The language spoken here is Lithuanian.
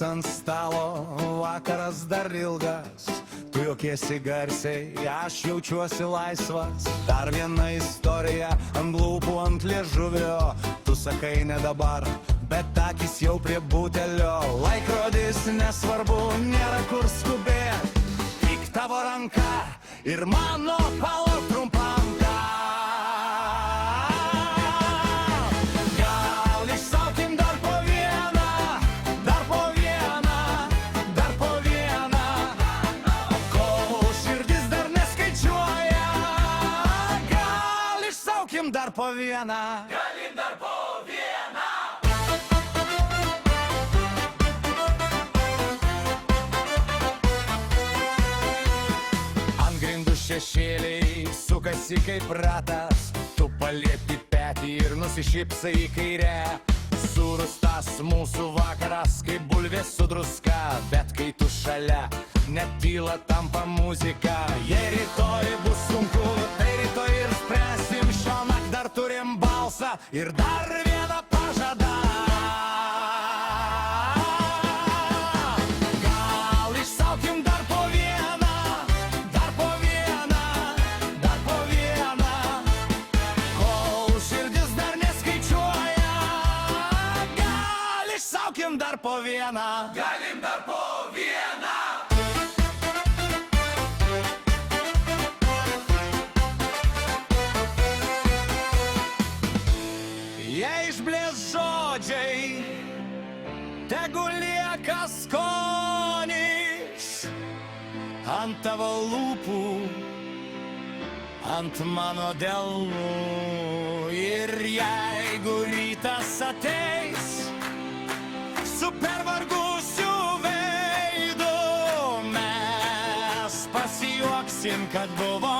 ant stalo, vakaras dar ilgas, tu juokiesi garsiai, aš jaučiuosi laisvas. Dar viena istorija, ant lūpų, ant liežuvio, tu sakai ne dabar, bet akis jau prie butelio. Laikrodis nesvarbu, nėra kur skubėt, tik tavo ranka ir mano palauk trumpam. Dar po vieną. Galim dar po vieną. Ant grindų šešėliai sukasi kaip ratas, tu paliepi petį ir nusišypsai į kairę. Sūrus tas mūsų vakaras, kaip bulvė su druska, bet kai tu šalia, net tyla tampa muzika. Jei rytoj bus sunku, tai rytoj ir spręsim, šiąnakt dar turim balsą ir dar vieną pažadą. Gal išsaukim dar po vieną, dar po vieną, dar po vieną, kol širdis dar neskaičiuoja. Gal išsaukim dar po vieną. Galim dar po vieną. Jei išblės žodžiai, tegu lieka skonis ant tavo lūpų, ant mano delnų. Ir jeigu rytas ateis su pervargusiu veidu, mes pasijuoksim, kad buvo